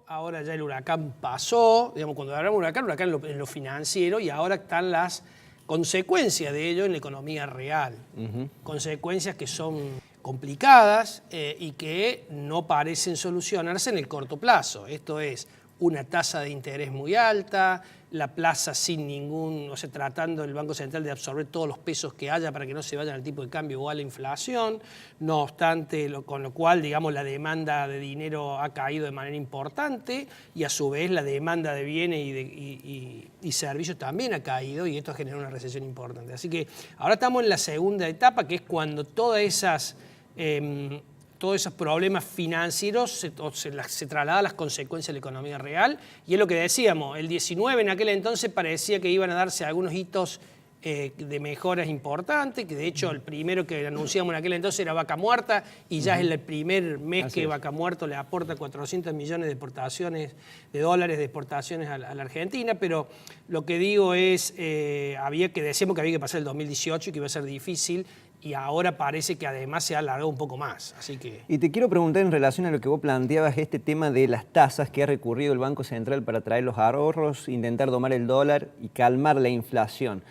ahora ya el huracán pasó, digamos, cuando hablamos de huracán en lo financiero, y ahora están las consecuencias de ello en la economía real. Consecuencias que son complicadas y que no parecen solucionarse en el corto plazo. Esto es una tasa de interés muy alta, la plaza sin ningún, o sea, tratando el Banco Central de absorber todos los pesos que haya para que no se vayan al tipo de cambio o a la inflación. No obstante, con lo cual, digamos, la demanda de dinero ha caído de manera importante y a su vez la demanda de bienes y servicios también ha caído, y esto genera una recesión importante. Así que ahora estamos en la segunda etapa, que es cuando todos esos problemas financieros se trasladan a las consecuencias de la economía real. Y es lo que decíamos, el 19 en aquel entonces parecía que iban a darse algunos hitos de mejoras importantes, que de hecho el primero que anunciamos en aquel entonces era Vaca Muerta, y ya es el primer mes que Vaca Muerta le aporta 400 millones de dólares de exportaciones a la Argentina. Pero lo que digo es, decíamos que había que pasar el 2018 y que iba a ser difícil, y ahora parece que además se ha alargado un poco más. Así que... Y te quiero preguntar en relación a lo que vos planteabas, este tema de las tasas que ha recurrido el Banco Central para traer los ahorros, intentar domar el dólar y calmar la inflación.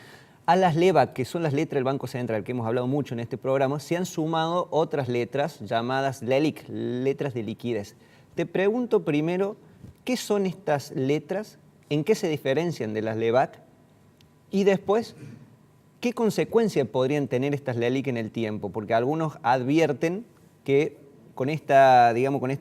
A las LEBAC, que son las letras del Banco Central, que hemos hablado mucho en este programa, se han sumado otras letras llamadas LELIQ, letras de liquidez. Te pregunto primero, ¿qué son estas letras? ¿En qué se diferencian de las LEBAC? Y después, ¿qué consecuencias podrían tener estas LELIQ en el tiempo? Porque algunos advierten que con esta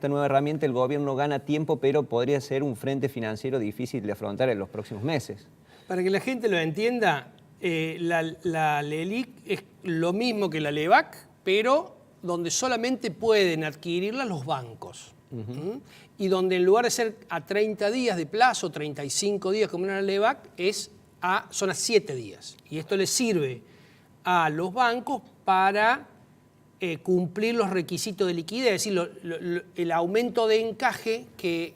nueva herramienta el gobierno gana tiempo, pero podría ser un frente financiero difícil de afrontar en los próximos meses. Para que la gente lo entienda, la LELIQ es lo mismo que la LEBAC, pero donde solamente pueden adquirirla los bancos. Y donde en lugar de ser a 30 días de plazo, 35 días como era la LEBAC, son a 7 días. Y esto le sirve a los bancos para cumplir los requisitos de liquidez, es decir, el aumento de encaje que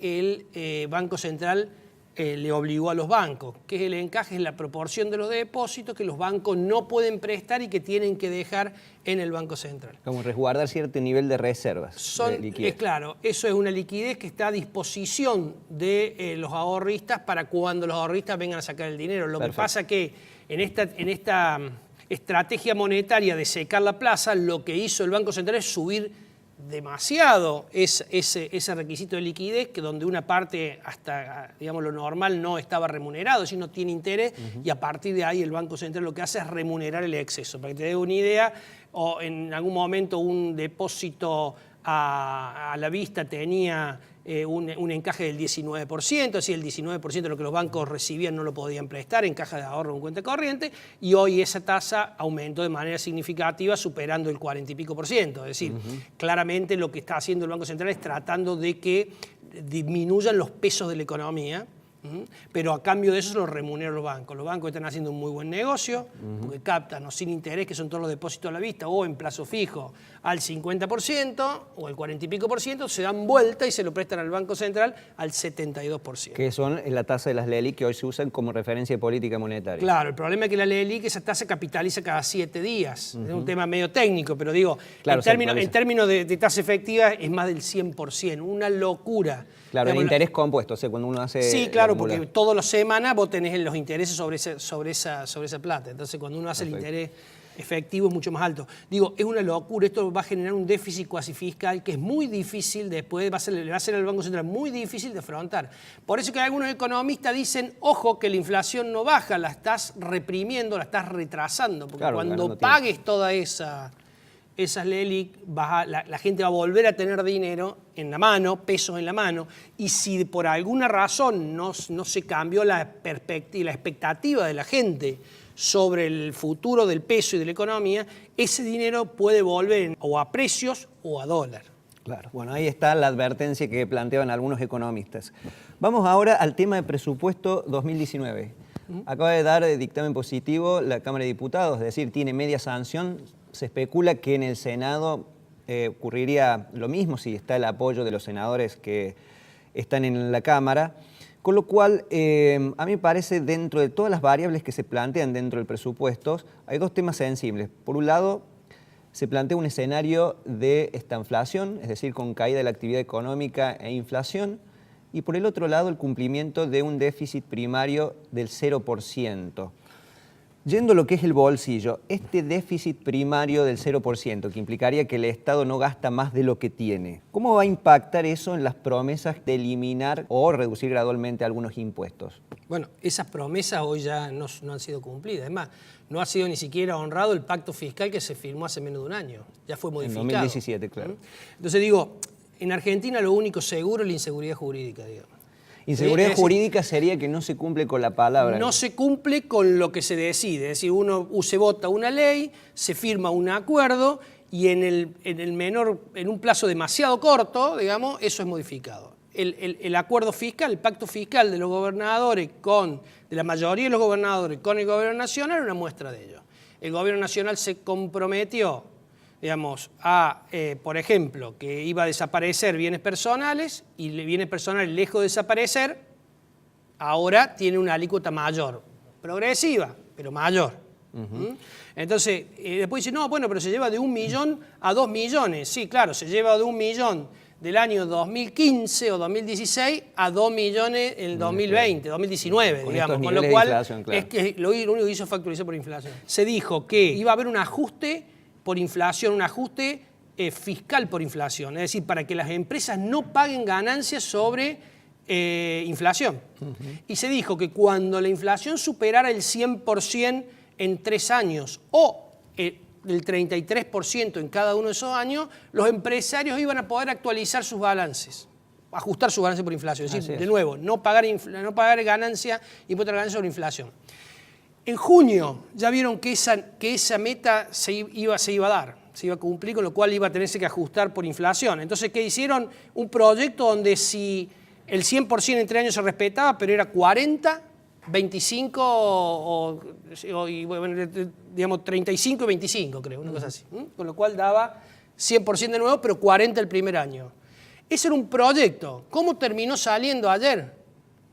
el Banco Central le obligó a los bancos. ¿Qué es el encaje? Es la proporción de los depósitos que los bancos no pueden prestar y que tienen que dejar en el Banco Central. Como resguardar cierto nivel de reservas de liquidez. Claro, eso es una liquidez que está a disposición de los ahorristas para cuando los ahorristas vengan a sacar el dinero. Lo que pasa que en esta estrategia monetaria de secar la plaza, lo que hizo el Banco Central es subir demasiado ese requisito de liquidez, que donde una parte hasta, digamos, lo normal no estaba remunerado, es decir, no tiene interés, y a partir de ahí el Banco Central lo que hace es remunerar el exceso. Para que te dé una idea, o en algún momento un depósito a la vista tenía un encaje del 19%, así el 19% de lo que los bancos recibían no lo podían prestar en caja de ahorro o en cuenta corriente, y hoy esa tasa aumentó de manera significativa, superando el 40 y pico %. Es decir, claramente lo que está haciendo el Banco Central es tratando de que disminuyan los pesos de la economía, pero a cambio de eso se lo remuneran los bancos. Los bancos están haciendo un muy buen negocio, porque captan o sin interés, que son todos los depósitos a la vista, o en plazo fijo al 50% o al 40 y pico %, se dan vuelta y se lo prestan al Banco Central al 72%. Que son la tasa de las LELIQ que hoy se usan como referencia de política monetaria. Claro, el problema es que la LELIQ, esa tasa capitaliza cada 7 días. Es un tema medio técnico, pero digo, claro, en términos de tasa efectiva es más del 100%, una locura. Claro, el interés compuesto, o sea, cuando uno hace... Sí, claro, porque todas las semanas vos tenés los intereses sobre esa plata. Entonces, cuando uno hace el interés efectivo es mucho más alto. Digo, es una locura. Esto va a generar un déficit cuasi fiscal que es muy difícil después, le va a ser al Banco Central muy difícil de afrontar. Por eso que algunos economistas dicen, ojo, que la inflación no baja, la estás reprimiendo, la estás retrasando. Porque claro, cuando pagues toda esas LELIQ, la gente va a volver a tener dinero en la mano, pesos en la mano, y si por alguna razón no se cambió la expectativa de la gente sobre el futuro del peso y de la economía, ese dinero puede volver o a precios o a dólar. Claro, bueno, ahí está la advertencia que planteaban algunos economistas. Vamos ahora al tema de presupuesto 2019. Acaba de dar dictamen positivo la Cámara de Diputados, es decir, tiene media sanción. Se especula que en el Senado ocurriría lo mismo si está el apoyo de los senadores que están en la Cámara. Con lo cual, a mí me parece, dentro de todas las variables que se plantean dentro del presupuesto, hay dos temas sensibles. Por un lado, se plantea un escenario de estanflación, es decir, con caída de la actividad económica e inflación. y por el otro lado el cumplimiento de un déficit primario del 0%. Yendo a lo que es el bolsillo, este déficit primario del 0%, que implicaría que el Estado no gasta más de lo que tiene, ¿cómo va a impactar eso en las promesas de eliminar o reducir gradualmente algunos impuestos? Bueno, esas promesas hoy ya no han sido cumplidas. Además, no ha sido ni siquiera honrado el pacto fiscal que se firmó hace menos de un año. Ya fue modificado. En 2017, claro. Entonces digo, en Argentina lo único seguro es la inseguridad jurídica, digamos. Inseguridad jurídica sería que no se cumple con la palabra. No se cumple con lo que se decide. Es decir, se vota una ley, se firma un acuerdo y en un plazo demasiado corto, digamos, eso es modificado. El acuerdo fiscal, el pacto fiscal de los gobernadores de la mayoría de los gobernadores con el gobierno nacional es una muestra de ello. El gobierno nacional se comprometió, digamos, por ejemplo, que iba a desaparecer bienes personales y bienes personales lejos de desaparecer, ahora tiene una alícuota mayor, progresiva, pero mayor. Entonces, después dice, no, bueno, pero se lleva de 1 millón a 2 millones. Sí, claro, se lleva de 1 millón del año 2015 o 2016 a 2 millones en el 2020, 2019, digamos. Con lo cual, claro, es que lo único que hizo fue actualizar por inflación. Se dijo que iba a haber un ajuste por inflación, un ajuste fiscal por inflación, es decir, para que las empresas no paguen ganancias sobre inflación. Y se dijo que cuando la inflación superara el 100% en 3 años o el 33% en cada uno de esos años, los empresarios iban a poder actualizar sus balances, ajustar sus balances por inflación. Es decir, de nuevo, no pagar ganancia, impuesto a la ganancia sobre inflación. En junio ya vieron que esa meta se iba a dar, se iba a cumplir, con lo cual iba a tenerse que ajustar por inflación. Entonces, ¿qué hicieron? Un proyecto donde si el 100% en 3 años se respetaba, pero era 40, 25 digamos 35 y 25, creo, una cosa así. Con lo cual daba 100% de nuevo, pero 40 el primer año. Ese era un proyecto. ¿Cómo terminó saliendo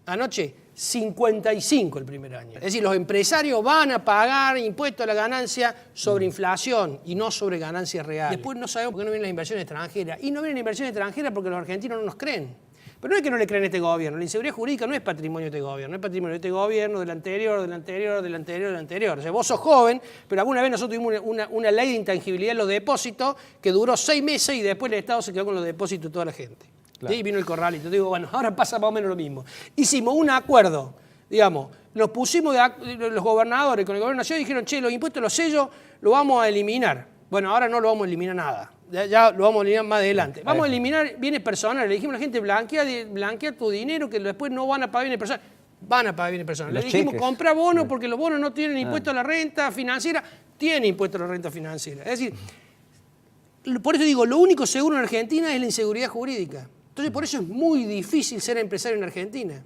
anoche? 55 el primer año. Es decir, los empresarios van a pagar impuestos a la ganancia sobre inflación y no sobre ganancias reales. Después no sabemos por qué no vienen las inversiones extranjeras. Y no vienen inversiones extranjeras porque los argentinos no nos creen. Pero no es que no le creen a este gobierno. La inseguridad jurídica no es patrimonio de este gobierno. Es patrimonio de este gobierno, del anterior, del anterior, del anterior, del anterior. O sea, vos sos joven, pero alguna vez nosotros tuvimos una ley de intangibilidad en los depósitos que duró 6 meses y después el Estado se quedó con los depósitos de toda la gente. Claro. Y vino el corralito. Digo, bueno, ahora pasa más o menos lo mismo. Hicimos un acuerdo, digamos, nos pusimos los gobernadores con el gobierno nacional y dijeron, che, los impuestos, los sellos, los vamos a eliminar. Bueno, ahora no lo vamos a eliminar nada. Ya lo vamos a eliminar más adelante. Vamos a eliminar bienes personales. Le dijimos a la gente, blanquea tu dinero, que después no van a pagar bienes personales. Van a pagar bienes personales. Le dijimos, compra bonos, porque los bonos no tienen impuesto a la renta financiera. Tiene impuesto a la renta financiera. Es decir, por eso digo, lo único seguro en Argentina es la inseguridad jurídica. Entonces, por eso es muy difícil ser empresario en Argentina.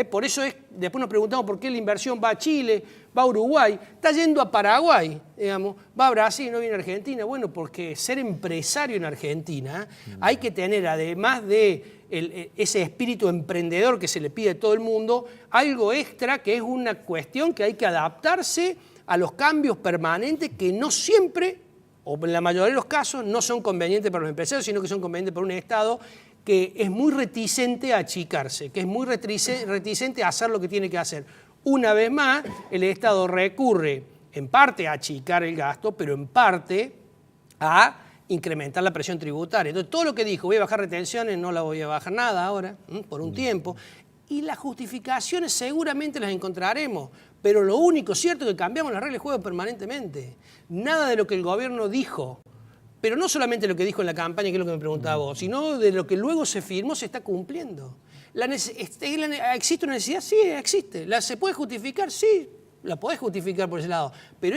Por eso después nos preguntamos por qué la inversión va a Chile, va a Uruguay, está yendo a Paraguay, digamos, va a Brasil, no viene a Argentina. Bueno, porque ser empresario en Argentina hay que tener, además de ese espíritu emprendedor que se le pide a todo el mundo, algo extra que es una cuestión que hay que adaptarse a los cambios permanentes que no siempre, o en la mayoría de los casos, no son convenientes para los empresarios, sino que son convenientes para un Estado que es muy reticente a achicarse, que es muy reticente a hacer lo que tiene que hacer. Una vez más, el Estado recurre en parte a achicar el gasto, pero en parte a incrementar la presión tributaria. Entonces, todo lo que dijo, voy a bajar retenciones, no la voy a bajar nada ahora, por un tiempo. Y las justificaciones seguramente las encontraremos, pero lo único cierto es que cambiamos las reglas de juego permanentemente. Nada de lo que el gobierno dijo, pero no solamente lo que dijo en la campaña, que es lo que me preguntaba vos, sino de lo que luego se firmó se está cumpliendo. ¿Existe una necesidad? Sí, existe. ¿Se puede justificar? Sí, la podés justificar por ese lado. Pero,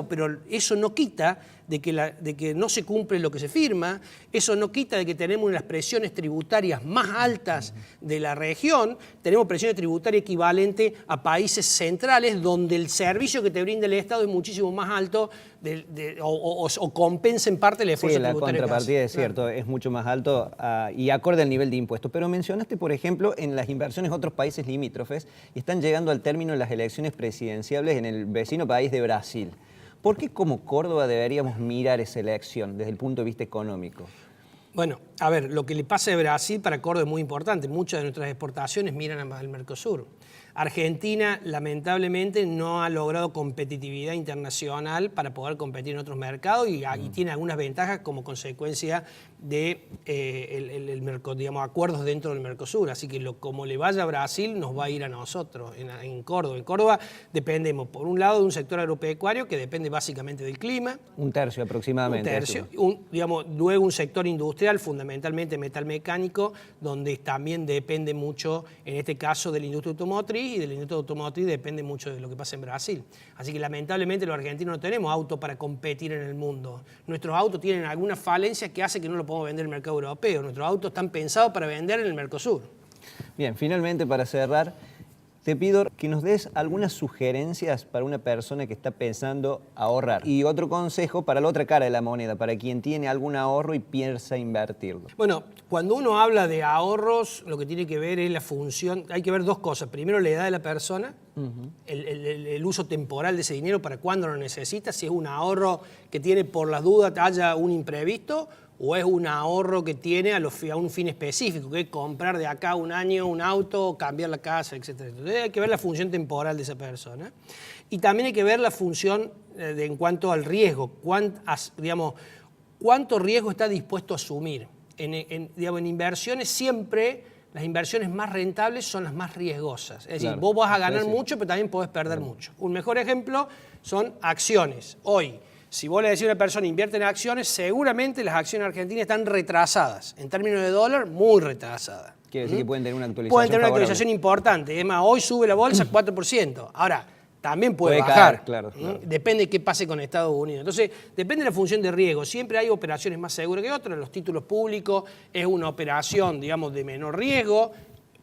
pero eso no quita de que no se cumple lo que se firma, eso no quita de que tenemos una de las presiones tributarias más altas de la región, tenemos presiones tributarias equivalentes a países centrales donde el servicio que te brinda el Estado es muchísimo más alto o compensa en parte el esfuerzo tributario. Sí, la contrapartida es cierto, es mucho más alto y acorde al nivel de impuestos. Pero mencionaste, por ejemplo, en las inversiones de otros países limítrofes y están llegando al término las elecciones presidenciales en el vecino país de Brasil. ¿Por qué como Córdoba deberíamos mirar esa elección desde el punto de vista económico? Bueno, a ver, lo que le pasa a Brasil para Córdoba es muy importante. Muchas de nuestras exportaciones miran al Mercosur. Argentina, lamentablemente, no ha logrado competitividad internacional para poder competir en otros mercados y tiene algunas ventajas como consecuencia de digamos, acuerdos dentro del Mercosur. Así que como le vaya a Brasil, nos va a ir a nosotros en Córdoba. En Córdoba dependemos, por un lado, de un sector agropecuario que depende básicamente del clima. Un tercio aproximadamente. Un tercio. Digamos, luego un sector industrial, fundamentalmente metalmecánico, donde también depende mucho, en este caso, de la industria automotriz, y de la industria automotriz depende mucho de lo que pasa en Brasil. Así que lamentablemente los argentinos no tenemos autos para competir en el mundo. Nuestros autos tienen algunas falencias que hace que no lo podamos vender en el mercado europeo. Nuestros autos están pensados para vender en el Mercosur. Bien, finalmente para cerrar, te pido que nos des algunas sugerencias para una persona que está pensando ahorrar. Y otro consejo para la otra cara de la moneda, para quien tiene algún ahorro y piensa invertirlo. Bueno, cuando uno habla de ahorros, lo que tiene que ver es la función. Hay que ver dos cosas. Primero, la edad de la persona, el uso temporal de ese dinero, para cuándo lo necesita, si es un ahorro que tiene por las dudas, haya un imprevisto, o es un ahorro que tiene a un fin específico, que es comprar de acá un año un auto, cambiar la casa, etc. Entonces hay que ver la función temporal de esa persona. Y también hay que ver la función en cuanto al riesgo, cuánto riesgo está dispuesto a asumir. En inversiones siempre las inversiones más rentables son las más riesgosas. Es decir, vos vas a ganar mucho, pero también podés perder mucho. Un mejor ejemplo son acciones. Hoy, si vos le decís a una persona invierte en acciones, seguramente las acciones argentinas están retrasadas. En términos de dólar, muy retrasadas. Quiere decir que pueden tener una actualización Pueden tener una favorable. actualización importante. Es más, hoy sube la bolsa 4%. Ahora, también puede bajar. Caer, claro. Depende de qué pase con Estados Unidos. Entonces, depende de la función de riesgo. Siempre hay operaciones más seguras que otras. Los títulos públicos es una operación, digamos, de menor riesgo.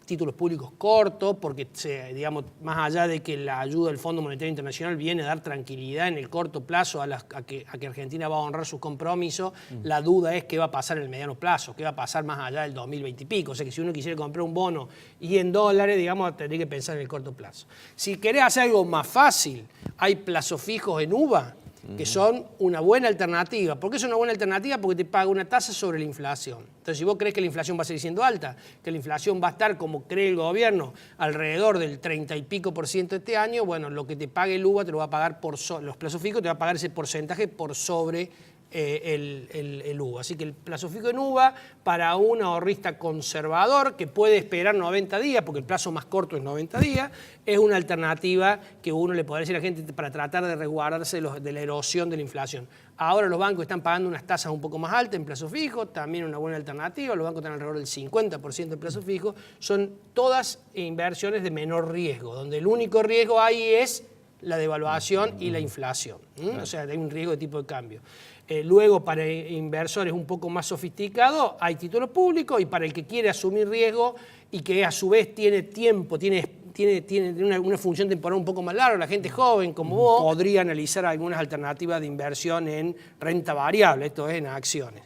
Títulos públicos cortos, porque, digamos, más allá de que la ayuda del Fondo Monetario Internacional viene a dar tranquilidad en el corto plazo a que Argentina va a honrar sus compromisos, la duda es qué va a pasar en el mediano plazo, qué va a pasar más allá del 2020 y pico. O sea que si uno quisiera comprar un bono y en dólares, digamos, tendría que pensar en el corto plazo. Si querés hacer algo más fácil, hay plazos fijos en UVA, que son una buena alternativa. ¿Por qué son una buena alternativa? Porque te paga una tasa sobre la inflación. Entonces, si vos crees que la inflación va a seguir siendo alta, que la inflación va a estar, como cree el gobierno, alrededor del 30 y pico % este año, bueno, lo que te pague el UVA te lo va a pagar los plazos fijos, te va a pagar ese porcentaje por sobre el UVA. Así que el plazo fijo en UVA para un ahorrista conservador que puede esperar 90 días, porque el plazo más corto es 90 días, es una alternativa que uno le podría decir a la gente para tratar de resguardarse de la erosión de la inflación. Ahora los bancos están pagando unas tasas un poco más altas en plazo fijo, también una buena alternativa. Los bancos están alrededor del 50% de plazo fijo. Son todas inversiones de menor riesgo, donde el único riesgo ahí es la devaluación y la inflación. O sea, hay un riesgo de tipo de cambio. Luego, para inversores un poco más sofisticados, hay títulos públicos, y para el que quiere asumir riesgo y que a su vez tiene tiempo, tiene una función temporal un poco más larga, la gente joven como vos, podría analizar algunas alternativas de inversión en renta variable, esto es en acciones.